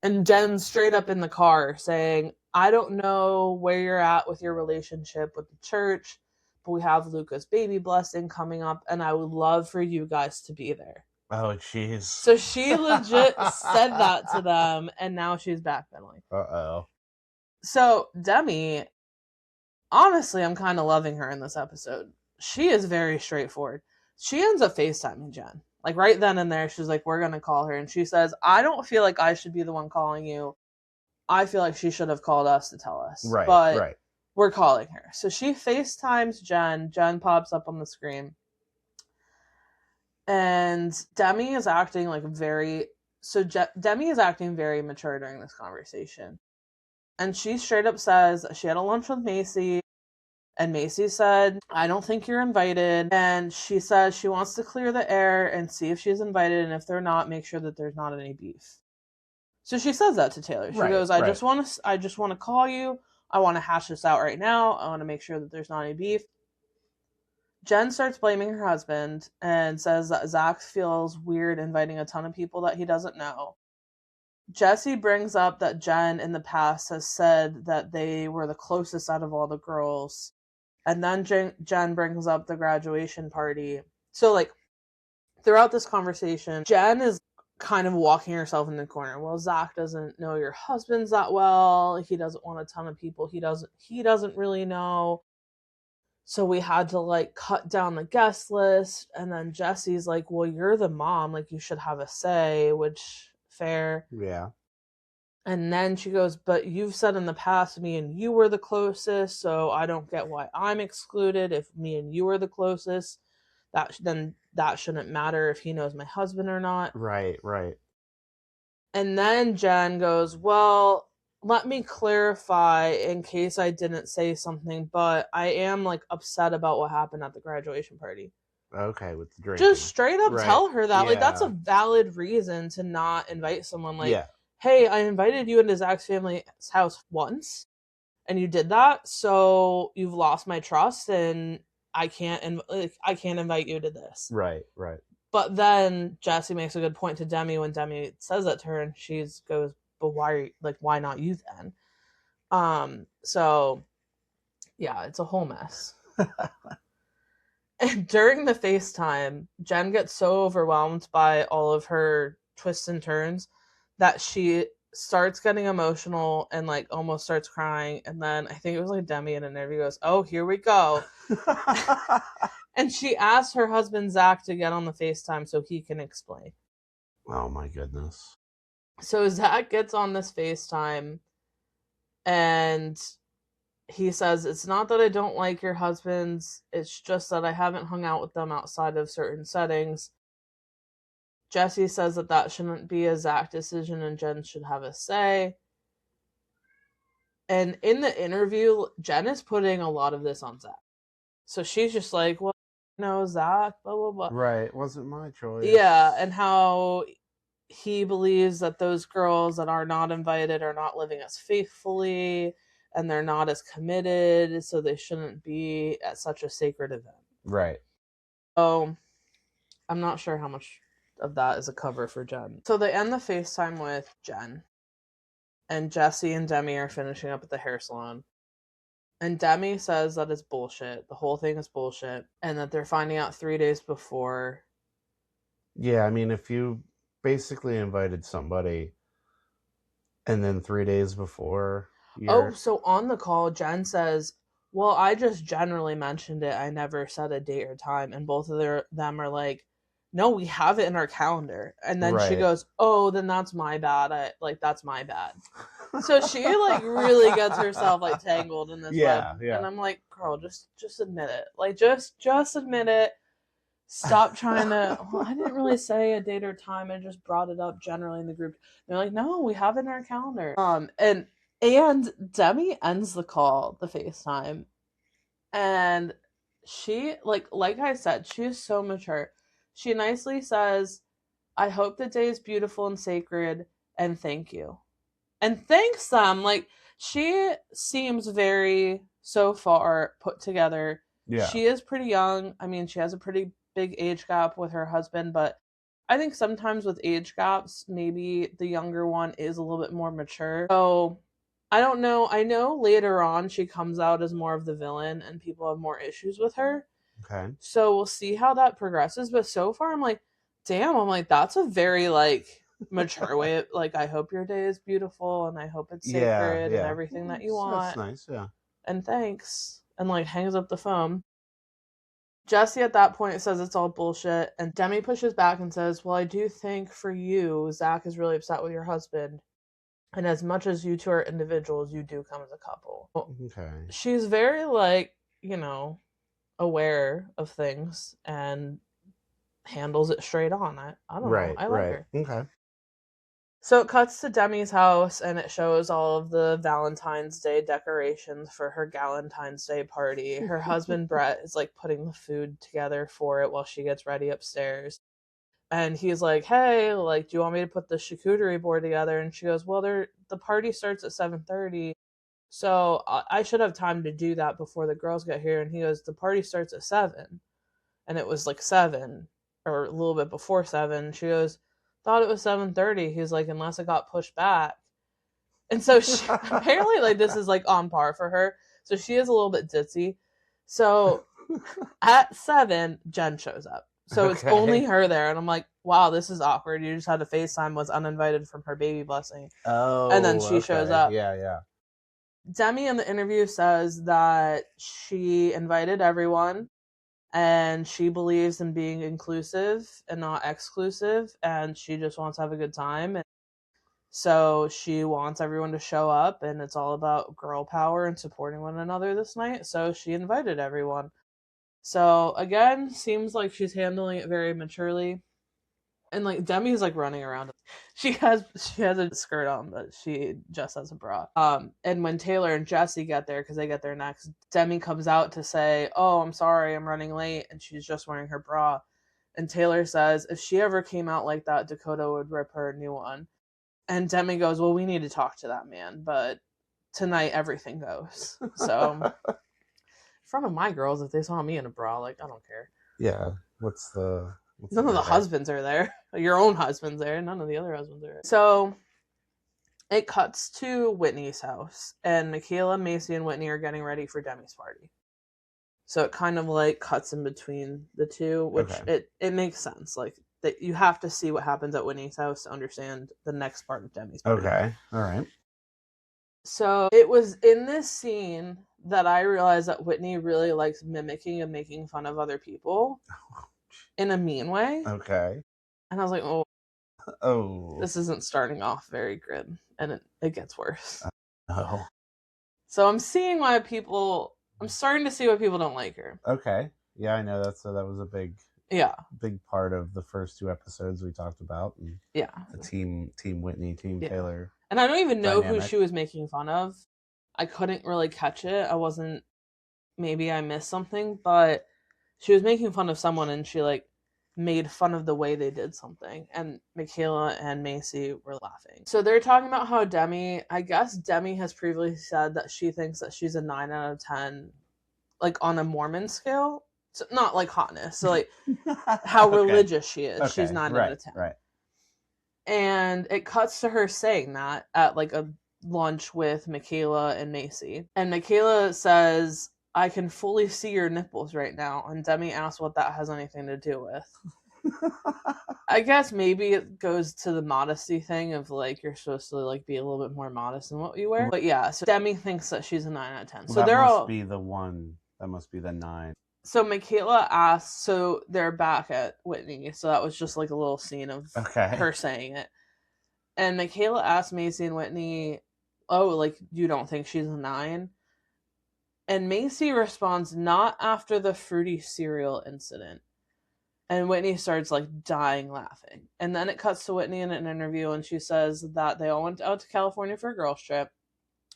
And Jen's straight up in the car saying, I don't know where you're at with your relationship with the church, but we have Luca's baby blessing coming up, and I would love for you guys to be there. Oh, jeez. So she legit said that to them, and now she's backpedaling. Uh-oh. So Demi, honestly, I'm kind of loving her in this episode. She is very straightforward. She ends up FaceTiming Jen. Like right then and there, she's like, we're going to call her. And she says, I don't feel like I should be the one calling you. I feel like she should have called us to tell us. Right, but we're calling her. So she FaceTimes Jen. Jen pops up on the screen. And Demi is acting like Demi is acting very mature during this conversation. And she straight up says she had a lunch with Macy, and Macy said, I don't think you're invited. And she says she wants to clear the air and see if she's invited, and if they're not, make sure that there's not any beef. So she says that to Taylor. She goes, I just want to call you. I want to hash this out right now. I want to make sure that there's not any beef. Jen starts blaming her husband and says that Zach feels weird inviting a ton of people that he doesn't know. Jesse brings up that Jen in the past has said that they were the closest out of all the girls. And then Jen brings up the graduation party. So, like, throughout this conversation, Jen is kind of walking herself in the corner. Well, Zach doesn't know your husband's that well. He doesn't want a ton of people he doesn't really know. So we had to, like, cut down the guest list. And then Jesse's like, well, you're the mom. Like, you should have a say, which, fair. Yeah. And then she goes, but you've said in the past me and you were the closest, so I don't get why I'm excluded. If me and you are the closest, then that shouldn't matter if he knows my husband or not. Right. And then Jen goes, well, let me clarify in case I didn't say something, but I am, like, upset about what happened at the graduation party. Okay, with the drinking. Just straight up tell her that. Like, that's a valid reason to not invite someone. Like, hey, I invited you into Zach's family's house once, and you did that, so you've lost my trust, and I can't invite you to this. Right. But then Jessie makes a good point to Demi when Demi says that to her, and she goes, but why not you then? So yeah, it's a whole mess. And during the FaceTime, Jen gets so overwhelmed by all of her twists and turns that she starts getting emotional and, like, almost starts crying. And then I think it was like Demi in an interview goes, oh, here we go. And she asked her husband Zach to get on the FaceTime so he can explain. Oh my goodness. So Zach gets on this FaceTime and he says, it's not that I don't like your husbands, it's just that I haven't hung out with them outside of certain settings. Jessie says that shouldn't be a Zach decision and Jen should have a say. And in the interview, Jen is putting a lot of this on Zach. So she's just like, well, no, Zach, blah, blah, blah. Right, it wasn't my choice. Yeah, and how he believes that those girls that are not invited are not living as faithfully and they're not as committed, so they shouldn't be at such a sacred event. Right. So I'm not sure how much of that is a cover for Jen. So they end the FaceTime with Jen. And Jessie and Demi are finishing up at the hair salon. And Demi says that it's bullshit. The whole thing is bullshit. And that they're finding out 3 days before. Yeah, I mean, if you basically invited somebody and then 3 days before... Oh, so on the call, Jen says, well, I just generally mentioned it. I never said a date or time. And both of them are like, no, we have it in our calendar. And then she goes, oh, then that's my bad. That's my bad. So she, like, really gets herself, like, tangled in this web. Yeah. And I'm like, girl, just admit it. Like, just admit it. Stop trying to, well, I didn't really say a date or time. I just brought it up generally in the group. They're like, no, we have it in our calendar. And Demi ends the call, the FaceTime. And she, like I said, she is so mature. She nicely says, I hope the day is beautiful and sacred, and thank you. And thanks them. Like, she seems very, so far, put together. Yeah. She is pretty young. I mean, she has a pretty big age gap with her husband, but I think sometimes with age gaps, maybe the younger one is a little bit more mature. So, I don't know. I know later on she comes out as more of the villain and people have more issues with her. Okay. So we'll see how that progresses. But so far, I'm like, damn, that's a very, like, mature way of, like, I hope your day is beautiful and I hope it's sacred and everything that you want. That's nice, yeah. And thanks. And, like, hangs up the phone. Jessie at that point says it's all bullshit. And Demi pushes back and says, well, I do think for you, Zach is really upset with your husband. And as much as you two are individuals, you do come as a couple. Okay. She's very, like, aware of things. And handles it straight on. I don't know. I like her. Okay. So it cuts to Demi's house, and it shows all of the Valentine's Day decorations for her Galentine's Day party. Her husband, Brett, is like putting the food together for it while she gets ready upstairs. And he's like, hey, like, do you want me to put the charcuterie board together? And she goes, well, the party starts at 7:30, so I should have time to do that before the girls get here. And he goes, the party starts at 7. And it was like 7, or a little bit before 7. She goes, thought it was 7:30. He's like, unless it got pushed back. And so she, apparently, like, this is like on par for her. So she is a little bit ditzy. So at 7, Jen shows up. So it's only her there. And I'm like, wow, this is awkward. You just had to FaceTime, was uninvited from her baby blessing. Oh, and then she shows up. Yeah. Demi in the interview says that she invited everyone, and she believes in being inclusive and not exclusive, and she just wants to have a good time. And so she wants everyone to show up, and it's all about girl power and supporting one another this night. So she invited everyone. So again, seems like she's handling it very maturely. And like Demi's like running around. She has a skirt on, but she just has a bra. And when Taylor and Jesse get there, because they get there next, Demi comes out to say, oh, I'm sorry, I'm running late, and she's just wearing her bra. And Taylor says, if she ever came out like that, Dakota would rip her a new one. And Demi goes, well, we need to talk to that man, but tonight everything goes. So in front of my girls, if they saw me in a bra, like, I don't care. Yeah. None of the husbands are there. Your own husband's there. None of the other husbands are there. So it cuts to Whitney's house, and Mikayla, Macy, and Whitney are getting ready for Demi's party. So it kind of like cuts in between the two, which it makes sense. Like, that you have to see what happens at Whitney's house to understand the next part of Demi's party. Okay. All right. So it was in this scene that I realized that Whitney really likes mimicking and making fun of other people in a mean way. Okay. And I was like, oh, this isn't starting off very good, and it gets worse. Oh. So I'm starting to see why people don't like her. Okay. Yeah, I know that was a big part of the first 2 episodes we talked about. And the team Whitney, team Taylor. And I don't even know who she was making fun of. I couldn't really catch it. Maybe I missed something, but she was making fun of someone, and she like made fun of the way they did something, and Mikayla and Macy were laughing. So they're talking about how Demi has previously said that she thinks that she's a 9 out of 10, like on a Mormon scale. So not like hotness, so like how religious she is. Okay. She's 9 out of 10. Right. And it cuts to her saying that at like a lunch with Mikayla and Macy. And Mikayla says, I can fully see your nipples right now. And Demi asks what that has anything to do with. I guess maybe it goes to the modesty thing of like, you're supposed to like be a little bit more modest in what you wear. But yeah, so Demi thinks that she's a 9 out of 10. So that must be the 9. So Mikayla asks, so they're back at Whitney. So that was just like a little scene of her saying it. And Mikayla asks Macy and Whitney, oh, like, you don't think she's a 9? And Macy responds, not after the fruity cereal incident. And Whitney starts like dying laughing. And then it cuts to Whitney in an interview, and she says that they all went out to California for a girls' trip,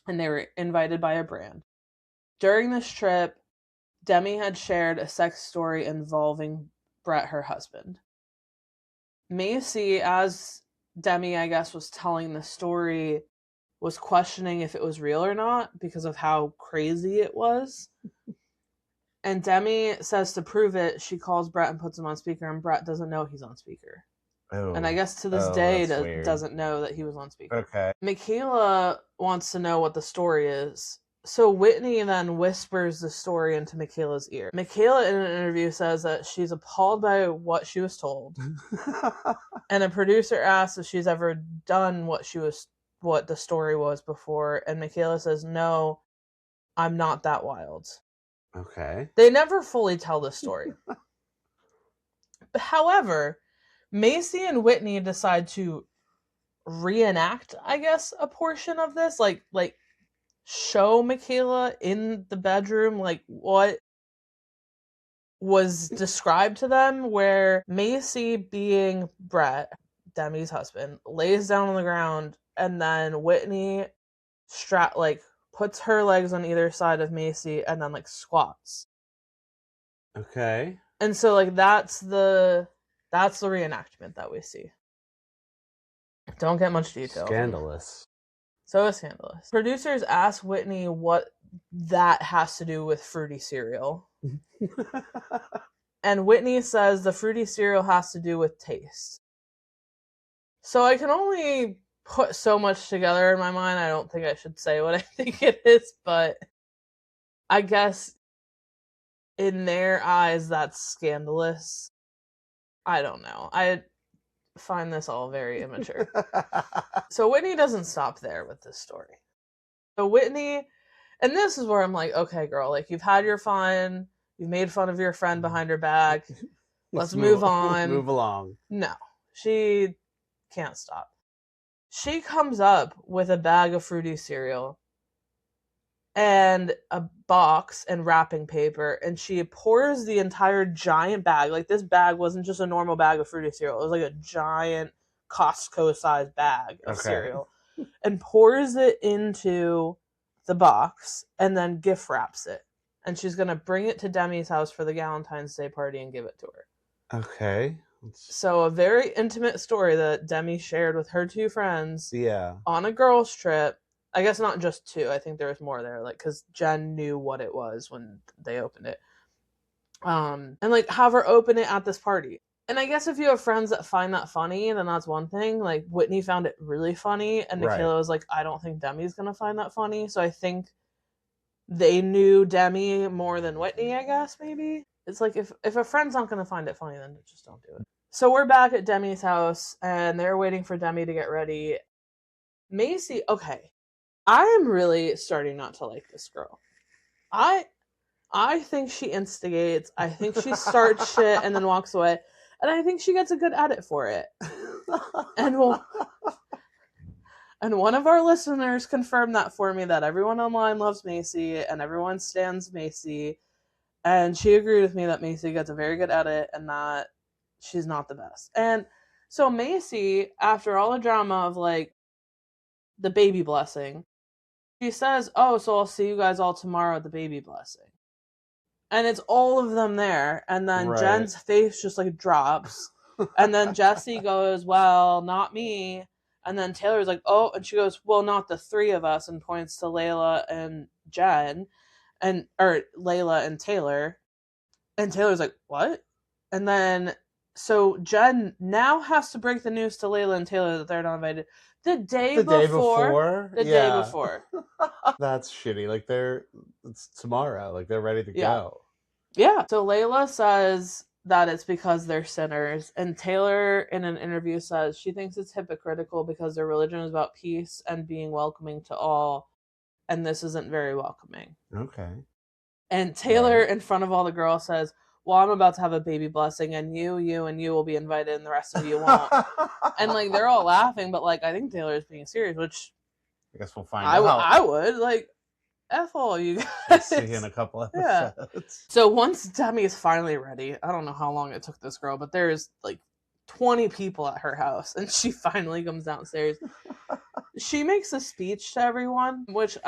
and they were invited by a brand. During this trip, Demi had shared a sex story involving Brett, her husband. Macy, as Demi, I guess, was telling the story, was questioning if it was real or not because of how crazy it was. And Demi says to prove it, she calls Brett and puts him on speaker, and Brett doesn't know he's on speaker. Oh. And I guess to this day doesn't know that he was on speaker. Okay. Mikayla wants to know what the story is. So Whitney then whispers the story into Mikayla's ear. Mikayla in an interview says that she's appalled by what she was told. And a producer asks if she's ever done what the story was before. And Mikayla says, no, I'm not that wild. Okay. They never fully tell the story. However, Macy and Whitney decide to reenact, I guess, a portion of this. Like show Mikayla in the bedroom, like what was described to them, where Macy, being Brett, Demi's husband, lays down on the ground, and then Whitney puts her legs on either side of Macy and then like squats. Okay. And so like that's the reenactment that we see. Don't get much detail. Scandalous. So scandalous. Producers asked Whitney what that has to do with fruity cereal. And Whitney says the fruity cereal has to do with taste. So I can only put so much together in my mind. I don't think I should say what I think it is, but I guess in their eyes that's scandalous. I don't know. I find this all very immature. So Whitney doesn't stop there with this story. So Whitney, and this is where I'm like, okay, girl, like you've had your fun. You've made fun of your friend behind her back. Let's move on. Let's move along. No, she can't stop. She comes up with a bag of fruity cereal and a box and wrapping paper, and she pours the entire giant bag. Like, this bag wasn't just a normal bag of fruity cereal. It was like a giant Costco-sized bag of cereal. And pours it into the box and then gift wraps it. And she's going to bring it to Demi's house for the Galentine's Day party and give it to her. Okay. So a very intimate story that Demi shared with her two friends. Yeah. On a girls' trip. I guess not just two. I think there was more there. Like, because Jen knew what it was when they opened it. And like have her open it at this party. And I guess if you have friends that find that funny, then that's one thing. Like, Whitney found it really funny, and Mikayla was like, I don't think Demi's gonna find that funny. So I think they knew Demi more than Whitney, I guess, maybe. It's like, if a friend's not gonna find it funny, then just don't do it. So we're back at Demi's house, and they're waiting for Demi to get ready. Macy, okay. I am really starting not to like this girl. I think she instigates. I think she starts shit and then walks away. And I think she gets a good edit for it. And one of our listeners confirmed that for me, that everyone online loves Macy and everyone stands Macy. And she agreed with me that Macy gets a very good edit and that she's not the best. And so Macy, after all the drama of like the baby blessing, she says, oh, so I'll see you guys all tomorrow at the baby blessing. And it's all of them there. And then Jen's face just like drops. And then Jesse goes, well, not me. And then Taylor's like, oh, and she goes, well, not the three of us, and points to Layla and Jen, or Layla and Taylor. And Taylor's like, what? And then, so Jen now has to break the news to Layla and Taylor that they're not invited. The day before. That's shitty. Like, it's tomorrow. Like, they're ready to go. Yeah. So Layla says that it's because they're sinners. And Taylor, in an interview, says she thinks it's hypocritical because their religion is about peace and being welcoming to all. And this isn't very welcoming. Okay. And Taylor, in front of all the girls, says, well, I'm about to have a baby blessing, and you will be invited, and the rest of you won't. And, like, they're all laughing, but, like, I think Taylor's being serious, which I guess we'll find out. I would, like, F all you guys. See you in a couple episodes. Yeah. So once Demi is finally ready, I don't know how long it took this girl, but there's, like, 20 people at her house, and she finally comes downstairs. She makes a speech to everyone, which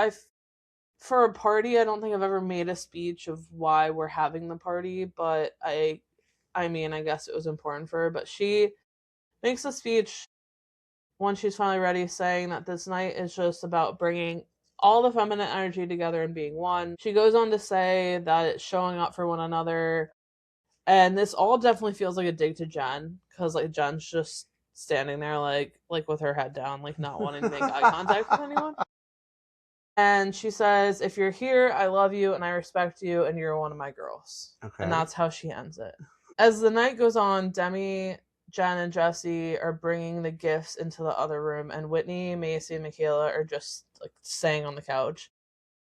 for a party, I don't think I've ever made a speech of why we're having the party, but I mean, I guess it was important for her. But she makes a speech when she's finally ready, saying that this night is just about bringing all the feminine energy together and being one. She goes on to say that it's showing up for one another. And this all definitely feels like a dig to Jen, because like Jen's just standing there like with her head down, like not wanting to make eye contact with anyone. And she says, if you're here, I love you and I respect you and you're one of my girls. Okay. And that's how she ends it. As the night goes on, Demi, Jen, and Jesse are bringing the gifts into the other room, and Whitney, Macy, and Mikayla are just like staying on the couch.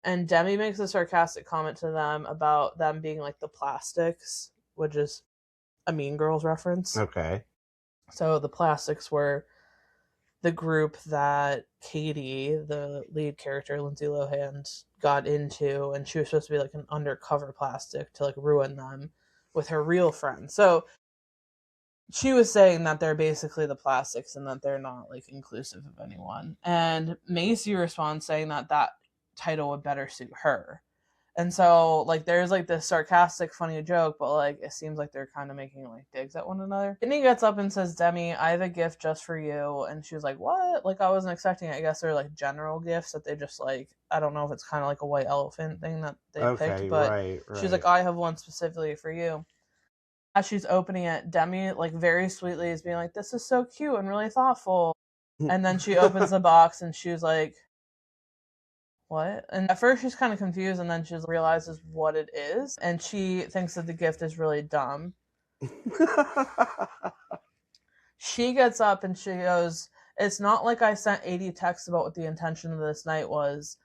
And Demi makes a sarcastic comment to them about them being like the plastics, which is a Mean Girls reference. Okay. So the plastics were the group that Katie, the lead character, Lindsay Lohan, got into, and she was supposed to be like an undercover plastic to like ruin them. with her real friend. So she was saying that they're basically the plastics and that they're not like inclusive of anyone. And Macy responds saying that that title would better suit her. And so like there's like this sarcastic funny joke, but like it seems like they're kind of making like digs at one another. Whitney gets up and says, Demi, I have a gift just for you. And she was like, what? Like I wasn't expecting it. I guess they're like general gifts that they just like, I don't know if it's kind of like a white elephant thing that they picked, but right. she's like, I have one specifically for you. As she's opening it, Demi like very sweetly is being like, this is so cute and really thoughtful. And then she opens the box and she was like, what? And at first she's kind of confused, and then she realizes what it is, and she thinks that the gift is really dumb. She gets up and she goes, it's not like I sent 80 texts about what the intention of this night was.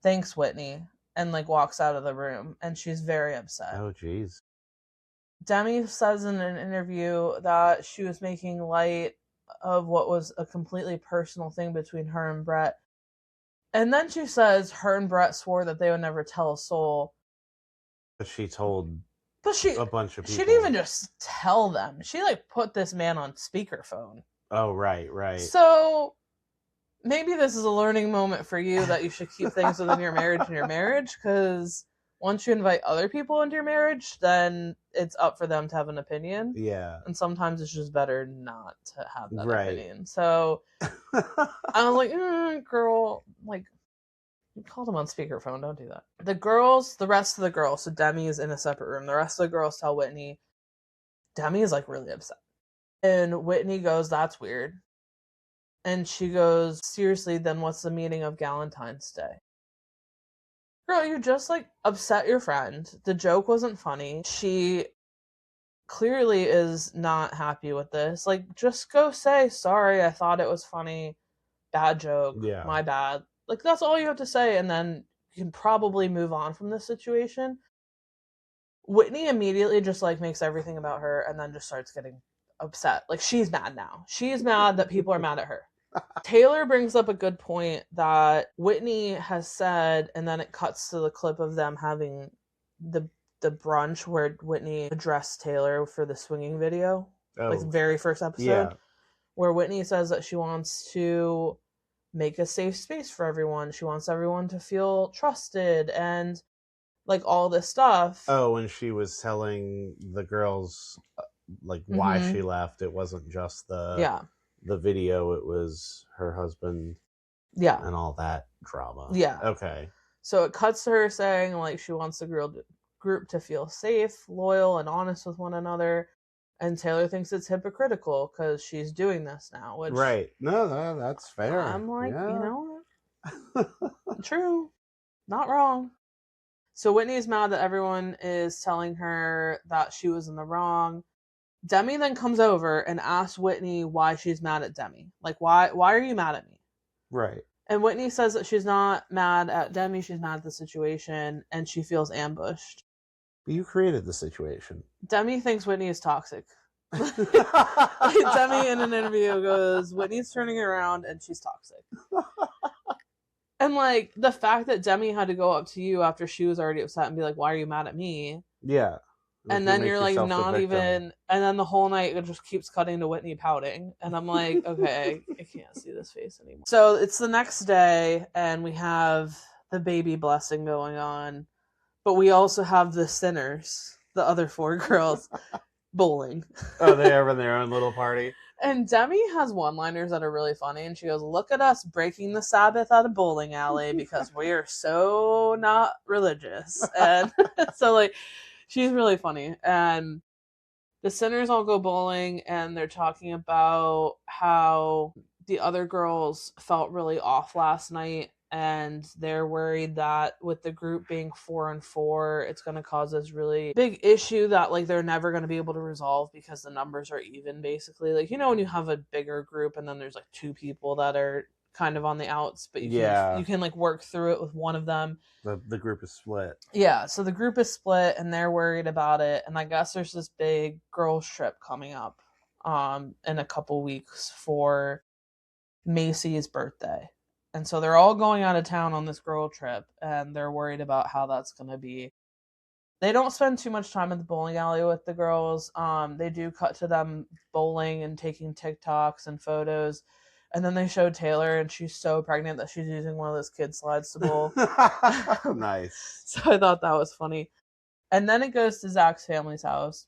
Thanks, Whitney. And like walks out of the room, and she's very upset. Oh, jeez. Demi says in an interview that she was making light of what was a completely personal thing between her and Brett. And then she says her and Brett swore that they would never tell a soul. But she told a bunch of people. She didn't even just tell them. She like put this man on speakerphone. Oh, right. So maybe this is a learning moment for you that you should keep things within your marriage and your marriage, because once you invite other people into your marriage, then it's up for them to have an opinion. Yeah. And sometimes it's just better not to have that opinion. So I was like, girl, like, you called him on speakerphone. Don't do that. The rest of the girls, so Demi is in a separate room. The rest of the girls tell Whitney. Demi is like really upset. And Whitney goes, that's weird. And she goes, seriously, then what's the meaning of Galentine's Day? Girl, you just like upset your friend. The joke wasn't funny. She clearly is not happy with this. Like, just go say, sorry, I thought it was funny. Bad joke. Yeah. My bad. Like, that's all you have to say, and then you can probably move on from this situation. Whitney immediately just like makes everything about her and then just starts getting upset. Like, she's mad now. She's mad that people are mad at her. Taylor brings up a good point that Whitney has said, and then it cuts to the clip of them having the brunch where Whitney addressed Taylor for the swinging video. Like the very first episode. Where Whitney says that she wants to make a safe space for everyone. She wants everyone to feel trusted and like all this stuff. Oh, when she was telling the girls like why she left, it wasn't just the video, it was her husband and all that drama. Yeah. Okay. So it cuts to her saying like she wants the group to feel safe, loyal, and honest with one another. And Taylor thinks it's hypocritical because she's doing this now. Which, right. No, that's fair. I'm like, you know, true. Not wrong. So Whitney's mad that everyone is telling her that she was in the wrong. Demi then comes over and asks Whitney why she's mad at Demi. Like, why are you mad at me? Right. And Whitney says that she's not mad at Demi, she's mad at the situation, and she feels ambushed. You created the situation. Demi thinks Whitney is toxic. Demi in an interview goes, Whitney's turning around and she's toxic. And like the fact that Demi had to go up to you after she was already upset and be like, why are you mad at me? Yeah. And then you're like not even, and then the whole night it just keeps cutting to Whitney pouting. And I'm like, okay, I can't see this face anymore. So it's the next day and we have the baby blessing going on. But we also have the sinners, the other 4 girls, bowling. Oh, they have their own little party. And Demi has one-liners that are really funny. And she goes, look at us breaking the Sabbath at a bowling alley because we are so not religious. And so, like, she's really funny. And the sinners all go bowling and they're talking about how the other girls felt really off last night. And they're worried that with the group being 4 and 4, it's going to cause this really big issue that like they're never going to be able to resolve because the numbers are even, basically. Like, you know, when you have a bigger group and then there's like 2 people that are kind of on the outs, but you can like work through it with one of them. The group is split. Yeah, so the group is split and they're worried about it. And I guess there's this big girls trip coming up in a couple weeks for Macy's birthday. And so they're all going out of town on this girl trip, and they're worried about how that's going to be. They don't spend too much time at the bowling alley with the girls. They do cut to them bowling and taking TikToks and photos. And then they show Taylor, and she's so pregnant that she's using one of those kid slides to bowl. Nice. So I thought that was funny. And then it goes to Zach's family's house.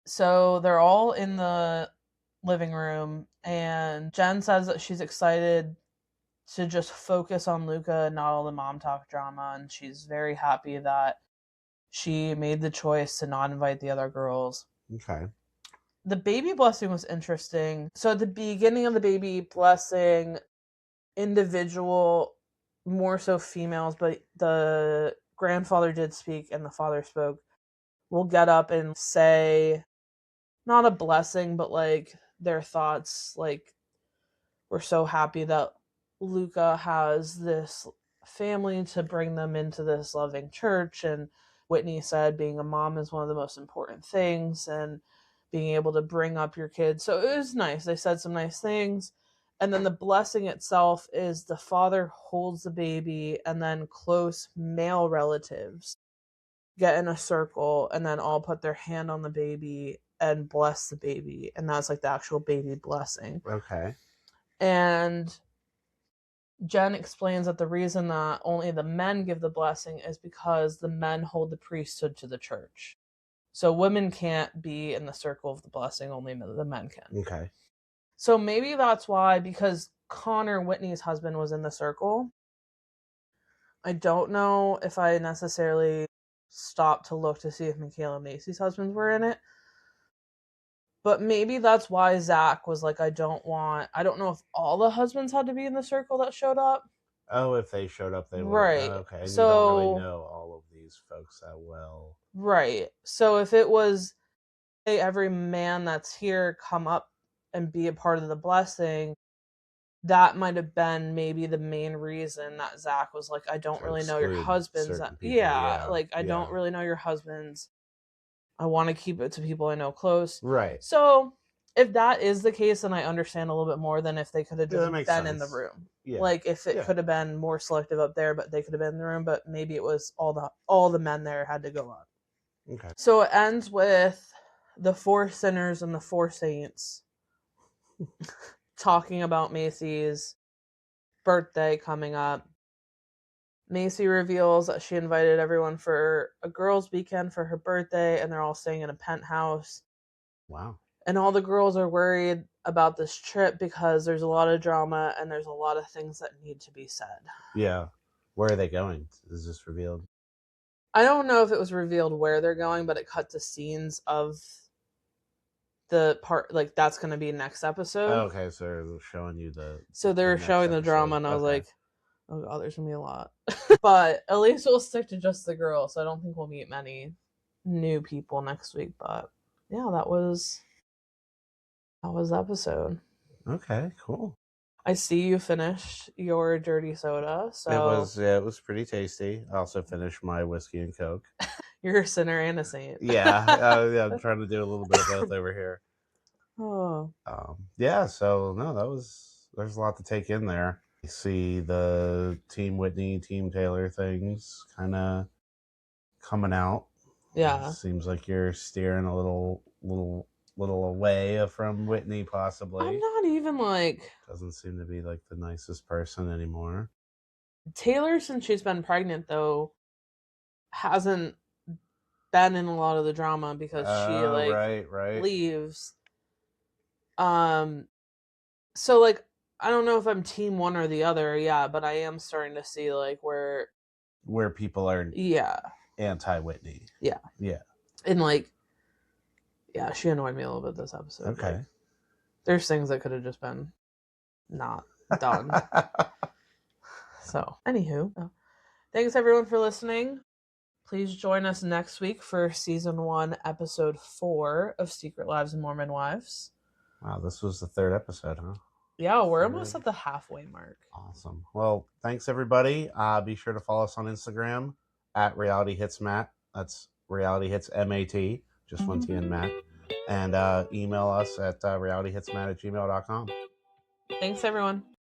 So they're all in the living room, and Jen says that she's excited to just focus on Luca and not all the MomTalk drama, and she's very happy that she made the choice to not invite the other girls. Okay. The baby blessing was interesting. So at the beginning of the baby blessing, individual, more so females, but the grandfather did speak and the father spoke, will get up and say, not a blessing, but like their thoughts, like, we're so happy that Luca has this family to bring them into this loving church. And Whitney said being a mom is one of the most important things, and being able to bring up your kids. So it was nice. They said some nice things. And then the blessing itself is the father holds the baby, and then close male relatives get in a circle and then all put their hand on the baby and bless the baby. And that's like the actual baby blessing. Okay. And Jen explains that the reason that only the men give the blessing is because the men hold the priesthood to the church. So women can't be in the circle of the blessing, only the men can. Okay. So maybe that's why, because Connor, Whitney's husband, was in the circle. I don't know if I necessarily stopped to look to see if Mikayla and Macy's husbands were in it. But maybe that's why Zach was like, I don't know if all the husbands had to be in the circle that showed up. Oh, if they showed up, they would. Right. Okay. And so, you don't really know all of these folks that well. Right. So if it was, hey, every man that's here come up and be a part of the blessing, that might have been maybe the main reason that Zach was like, I don't really know your husbands. I don't really know your husbands. I want to keep it to people I know close. Right. So if that is the case, then I understand a little bit more than if they could have just been sense. In the room. Yeah. Like if it could have been more selective up there, but they could have been in the room, but maybe it was all the men there had to go up. Okay. So it ends with the 4 sinners and the 4 saints talking about Macy's birthday coming up. Macy reveals that she invited everyone for a girls' weekend for her birthday, and they're all staying in a penthouse. Wow. And all the girls are worried about this trip because there's a lot of drama and there's a lot of things that need to be said. Yeah. Where are they going? Is this revealed? I don't know if it was revealed where they're going, but it cut to scenes of the part, like that's going to be next episode. Oh, okay, so they're showing you So they're showing the drama, and I was like, oh god, there's gonna be a lot. But at least we'll stick to just the girls, so I don't think we'll meet many new people next week. But yeah, that was the episode. Okay, cool. I see you finished your dirty soda, so it was pretty tasty. I also finished my whiskey and Coke. You're a sinner and a saint. Yeah, I'm trying to do a little bit of both over here. Oh. Yeah, so no, there's a lot to take in there. You see the Team Whitney, Team Taylor things kind of coming out. Yeah. Seems like you're steering a little away from Whitney, possibly. I'm not even like... Doesn't seem to be like the nicest person anymore. Taylor, since she's been pregnant, though, hasn't been in a lot of the drama because she right. leaves. So like I don't know if I'm team one or the other, yeah, but I am starting to see like where people are anti-Whitney. Yeah. Yeah. And like she annoyed me a little bit this episode. Okay. Like, there's things that could have just been not done. So, anywho, thanks everyone for listening. Please join us next week for season 1, episode 4 of Secret Lives of Mormon Wives. Wow, this was the 3rd episode, huh? Yeah, we're almost at the halfway mark. Awesome. Well, thanks everybody. Be sure to follow us on Instagram at Reality Hits Matt. That's Reality Hits MAT, just one T and Matt. And email us at realityhitsmatt@gmail.com. Thanks everyone.